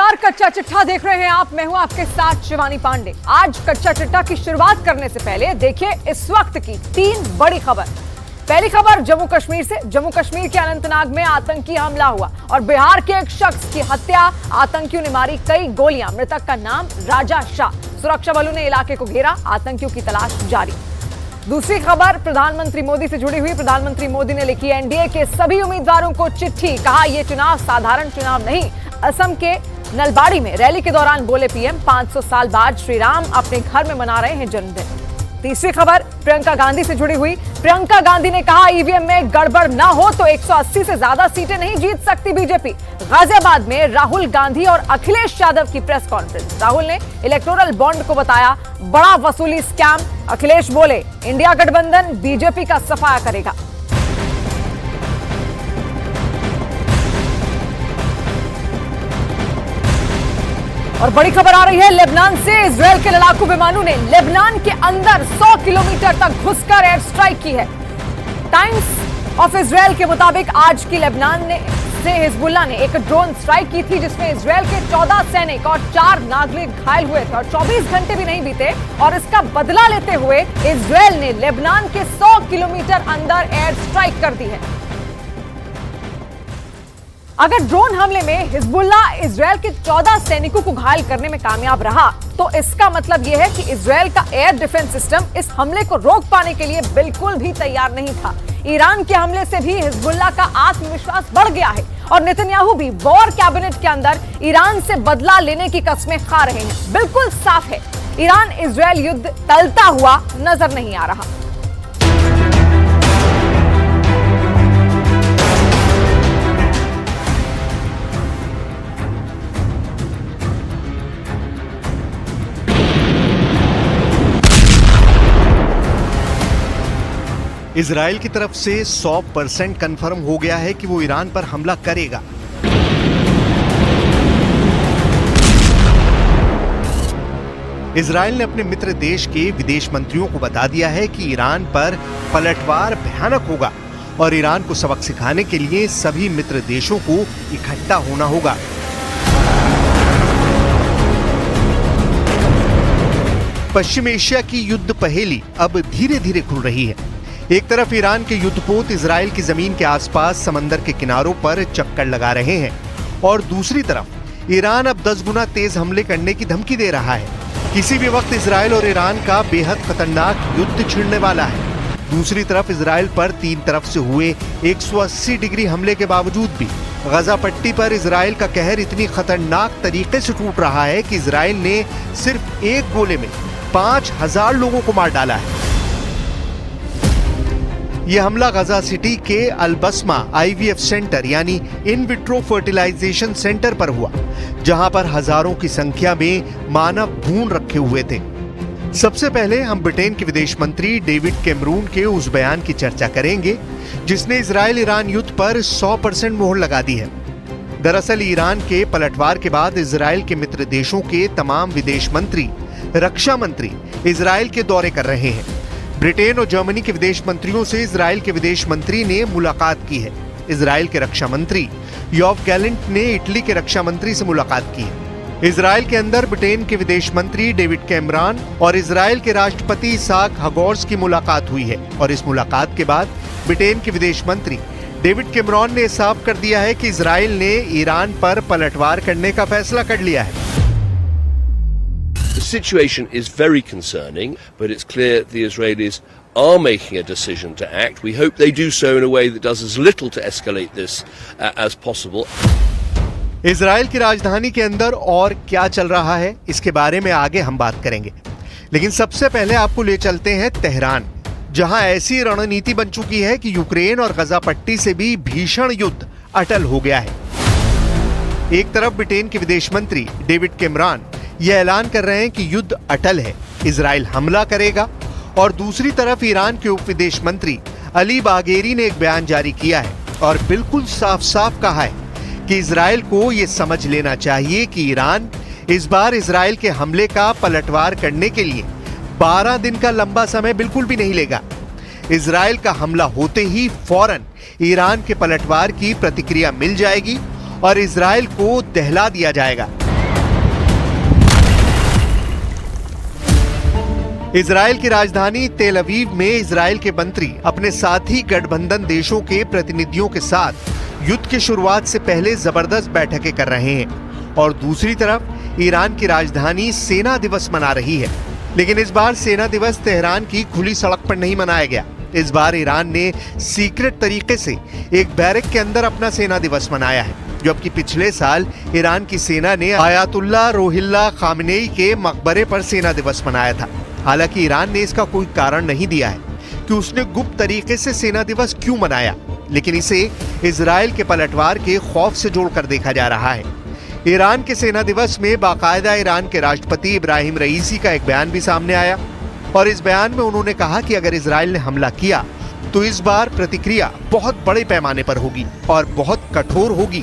नमस्कार, कच्चा चिट्ठा देख रहे हैं आप। मैं हूं आपके साथ शिवानी पांडे। आज कच्चा चिट्ठा की शुरुआत करने से पहले देखिए इस वक्त की 3 बड़ी खबर। पहली खबर जम्मू कश्मीर से। जम्मू कश्मीर के अनंतनाग में आतंकी हमला हुआ और बिहार के एक शख्स की हत्या। आतंकियों ने मारी कई गोलियां। मृतक का नाम राजा शाह। सुरक्षा बलों ने इलाके को घेरा। आतंकियों की तलाश जारी। दूसरी खबर प्रधानमंत्री मोदी से जुड़ी हुई। प्रधानमंत्री मोदी ने लिखी एनडीए के सभी उम्मीदवारों को चिट्ठी। कहा यह चुनाव साधारण चुनाव नहीं। असम के नलबाड़ी में रैली के दौरान बोले पीएम, 500 साल बाद श्री राम अपने घर में मना रहे हैं जन्मदिन। तीसरी खबर प्रियंका गांधी से जुड़ी हुई। प्रियंका गांधी ने कहा ईवीएम में गड़बड़ ना हो तो 180 से ज्यादा सीटें नहीं जीत सकती बीजेपी। गाजियाबाद में राहुल गांधी और अखिलेश यादव की प्रेस कॉन्फ्रेंस। राहुल ने इलेक्टोरल बॉन्ड को बताया बड़ा वसूली स्कैम। अखिलेश बोले इंडिया गठबंधन बीजेपी का सफाया करेगा। और बड़ी खबर आ रही है लेबनान से। इजरायल के लड़ाकू विमानों ने लेबनान के अंदर 100 किलोमीटर तक घुसकर एयर स्ट्राइक की है। टाइम्स ऑफ इजरायल के मुताबिक आज की लेबनान से हिजबुल्लाह ने एक ड्रोन स्ट्राइक की थी जिसमें इजरायल के 14 सैनिक और 4 नागरिक घायल हुए थे और 24 घंटे भी नहीं बीते और इसका बदला लेते हुए इजरायल ने लेबनान के 100 किलोमीटर अंदर एयर स्ट्राइक कर दी है। अगर ड्रोन हमले में हिजबुल्लाह इजरायल के 14 सैनिकों को घायल करने में कामयाब रहा तो इसका मतलब यह है कि इजरायल का एयर डिफेंस सिस्टम इस हमले को रोक पाने के लिए बिल्कुल भी तैयार नहीं था। ईरान के हमले से भी हिजबुल्लाह का आत्मविश्वास बढ़ गया है और नेतन्याहू भी वॉर कैबिनेट के अंदर ईरान से बदला लेने की कस्में खा रहे हैं। बिल्कुल साफ है, ईरान इजरायल युद्ध टलता हुआ नजर नहीं आ रहा। इजरायल की तरफ से 100% कंफर्म हो गया है कि वो ईरान पर हमला करेगा। इजरायल ने अपने मित्र देश के विदेश मंत्रियों को बता दिया है कि ईरान पर पलटवार भयानक होगा और ईरान को सबक सिखाने के लिए सभी मित्र देशों को इकट्ठा होना होगा। पश्चिम एशिया की युद्ध पहेली अब धीरे धीरे खुल रही है। एक तरफ ईरान के युद्धपोत इजरायल की जमीन के आसपास समंदर के किनारों पर चक्कर लगा रहे हैं और दूसरी तरफ ईरान अब 10 गुना तेज हमले करने की धमकी दे रहा है। किसी भी वक्त इजरायल और ईरान का बेहद खतरनाक युद्ध छिड़ने वाला है। दूसरी तरफ इजरायल पर 3 तरफ से हुए 180 डिग्री हमले के बावजूद भी गजा पट्टी पर इजरायल का कहर इतनी खतरनाक तरीके से टूट रहा है कि इजरायल ने सिर्फ एक गोले में 5000 लोगों को मार डाला है। यह हमला गजा सिटी के अल-बस्मा आईवीएफ सेंटर यानी इन विट्रो फर्टिलाइजेशन सेंटर पर हुआ, जहां पर हजारों की संख्या में मानव भ्रूण रखे हुए थे। सबसे पहले हम ब्रिटेन के विदेश मंत्री डेविड कैमरून के उस बयान की चर्चा करेंगे जिसने इजरायल ईरान युद्ध पर 100% मोहर लगा दी है। दरअसल ईरान के पलटवार के बाद इजरायल के मित्र देशों के तमाम विदेश मंत्री, रक्षा मंत्री इजरायल के दौरे कर रहे हैं। ब्रिटेन और जर्मनी के विदेश मंत्रियों से इजरायल के विदेश मंत्री ने मुलाकात की है। इजरायल के रक्षा मंत्री योव गैलेंट ने इटली के रक्षा मंत्री से मुलाकात की है। इजरायल के अंदर ब्रिटेन के विदेश मंत्री डेविड कैमरॉन और इजरायल के राष्ट्रपति इसाक हेरज़ोग की मुलाकात हुई है और इस मुलाकात के बाद ब्रिटेन के विदेश मंत्री डेविड कैमरॉन ने साफ कर दिया है कि इजरायल ने ईरान पर पलटवार करने का फैसला कर लिया है। The situation is very concerning, but it's clear the Israelis are making a decision to act. We hope they do so in a way that does as little to escalate this as possible. Israel की राजधानी के अंदर और क्या चल रहा है इसके बारे में आगे हम बात करेंगे, लेकिन सबसे पहले आपको ले चलते हैं तेहरान, जहां ऐसी रणनीति बन चुकी है कि यूक्रेन और गजा पट्टी से भी भीषण युद्ध अटल हो गया है। एक तरफ ब्रिटेन के विदेश मंत्री डेविड कैमरॉन यह ऐलान कर रहे हैं कि युद्ध अटल है, इजरायल हमला करेगा, और दूसरी तरफ ईरान के उप विदेश मंत्री अली बागेरी ने एक बयान जारी किया है और बिल्कुल साफ साफ कहा है कि इजरायल को यह समझ लेना चाहिए कि ईरान इस बार इजरायल के हमले का पलटवार करने के लिए 12 दिन का लंबा समय बिल्कुल भी नहीं लेगा। इजरायल का हमला होते ही फौरन ईरान के पलटवार की प्रतिक्रिया मिल जाएगी और इजरायल को दहला दिया जाएगा। इजराइल की राजधानी तेल अवीव में इजराइल के मंत्री अपने साथी गठबंधन देशों के प्रतिनिधियों के साथ युद्ध की शुरुआत से पहले जबरदस्त बैठकें कर रहे हैं और दूसरी तरफ ईरान की राजधानी सेना दिवस मना रही है। लेकिन इस बार सेना दिवस तेहरान की खुली सड़क पर नहीं मनाया गया। इस बार ईरान ने सीक्रेट तरीके से एक बैरक के अंदर अपना सेना दिवस मनाया है, जबकि पिछले साल ईरान की सेना ने आयतुल्लाह रोहिल्ला खामेनेई के मकबरे पर सेना दिवस मनाया था। हालांकि ईरान ने इसका कोई कारण नहीं दिया है कि उसने गुप्त तरीके से सेना दिवस क्यों मनाया, लेकिन इसे इजराइल के पलटवार के खौफ से जोड़कर देखा जा रहा है। ईरान के सेना दिवस में बाकायदा ईरान के राष्ट्रपति इब्राहिम रईसी का एक बयान भी सामने आया और इस बयान में उन्होंने कहा कि अगर इजराइल ने हमला किया तो इस बार प्रतिक्रिया बहुत बड़े पैमाने पर होगी और बहुत कठोर होगी।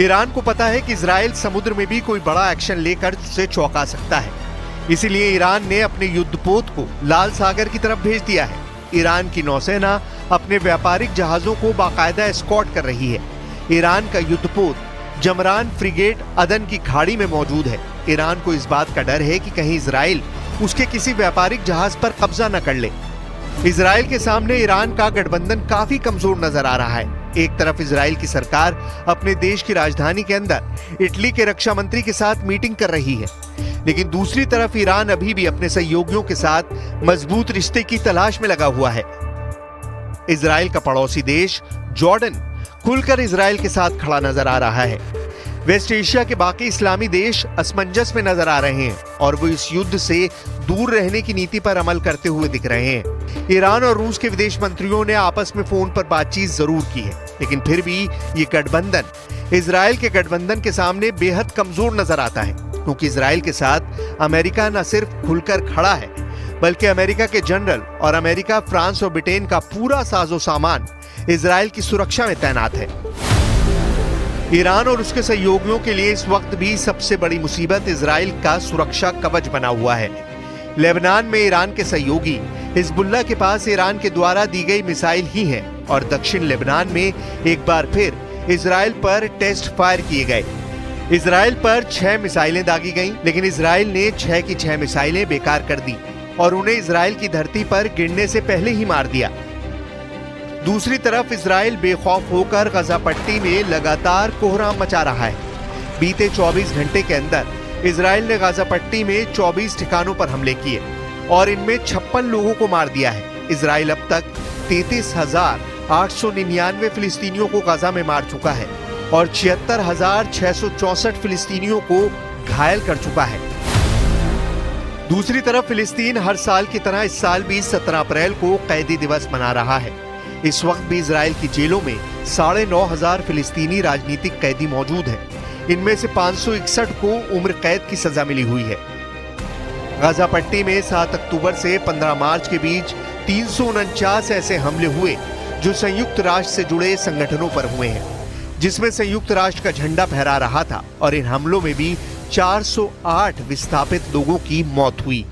ईरान को पता है कि इजराइल समुद्र में भी कोई बड़ा एक्शन लेकर उसे चौंका सकता है, इसीलिए ईरान ने अपने युद्धपोत को लाल सागर की तरफ भेज दिया है। ईरान की नौसेना अपने व्यापारिक जहाजों को बाकायदा एस्कॉर्ट कर रही है। ईरान का युद्धपोत जमरान फ्रिगेट अदन की खाड़ी में मौजूद है। ईरान को इस बात का डर है कि कहीं इजराइल उसके किसी व्यापारिक जहाज पर कब्जा न कर ले। इजराइल के सामने ईरान का गठबंधन काफी कमजोर नजर आ रहा है। एक तरफ इजराइल की सरकार अपने देश की राजधानी के अंदर इटली के रक्षा मंत्री के साथ मीटिंग कर रही है, लेकिन दूसरी तरफ ईरान अभी भी अपने सहयोगियों के साथ मजबूत रिश्ते की तलाश में लगा हुआ है। इजराइल का पड़ोसी देश जॉर्डन खुलकर इजराइल के साथ खड़ा नजर आ रहा है। वेस्ट एशिया के बाकी इस्लामी देश असमंजस में नजर आ रहे हैं और वो इस युद्ध से दूर रहने की नीति पर अमल करते हुए दिख रहे हैं। ईरान और रूस के विदेश मंत्रियों ने आपस में फोन पर बातचीत जरूर की है, लेकिन फिर भी ये गठबंधन इजराइल के गठबंधन के सामने बेहद कमजोर नजर आता है, क्योंकि इजराइल के साथ अमेरिका न सिर्फ खुलकर खड़ा है, बल्कि अमेरिका के जनरल और अमेरिका, फ्रांस और ब्रिटेन का पूरा साजो सामान इजराइल की सुरक्षा में तैनात है। ईरान और उसके सहयोगियों के लिए इस वक्त भी सबसे बड़ी मुसीबत इजराइल का सुरक्षा कवच बना हुआ है। लेबनान में ईरान के सहयोगी हिजबुल्लाह के पास ईरान के द्वारा दी गई मिसाइल ही है और दक्षिण लेबनान में एक बार फिर इजराइल पर टेस्ट फायर किए गए। इजराइल पर 6 मिसाइलें दागी गईं, लेकिन इजराइल ने 6 की 6 मिसाइलें बेकार कर दी और उन्हें इजराइल की धरती पर गिरने से पहले ही मार दिया। दूसरी तरफ इजराइल बेखौफ होकर गजा पट्टी में लगातार कोहराम मचा रहा है। बीते 24 घंटे के अंदर इजराइल ने गजा पट्टी में 24 ठिकानों पर हमले किए और इनमें 56 लोगों को मार दिया है। इजराइल अब तक 33,899 फिलिस्तीनियों को गजा में मार चुका है और 76,664 फिलिस्तीनियों को घायल कर चुका है। दूसरी तरफ फिलिस्तीन हर साल की तरह इस साल भी 17 अप्रैल को कैदी दिवस मना रहा है। इस वक्त भी इजराइल की जेलों में 9,500 फिलिस्तीनी राजनीतिक कैदी मौजूद हैं। इनमें से 561 को उम्र कैद की सजा मिली हुई है। गजा पट्टी में 7 अक्टूबर से 15 मार्च के बीच 349 ऐसे हमले हुए जो संयुक्त राष्ट्र से जुड़े संगठनों पर हुए हैं, जिसमें संयुक्त राष्ट्र का झंडा फहरा रहा था और इन हमलों में भी 408 विस्थापित लोगों की मौत हुई।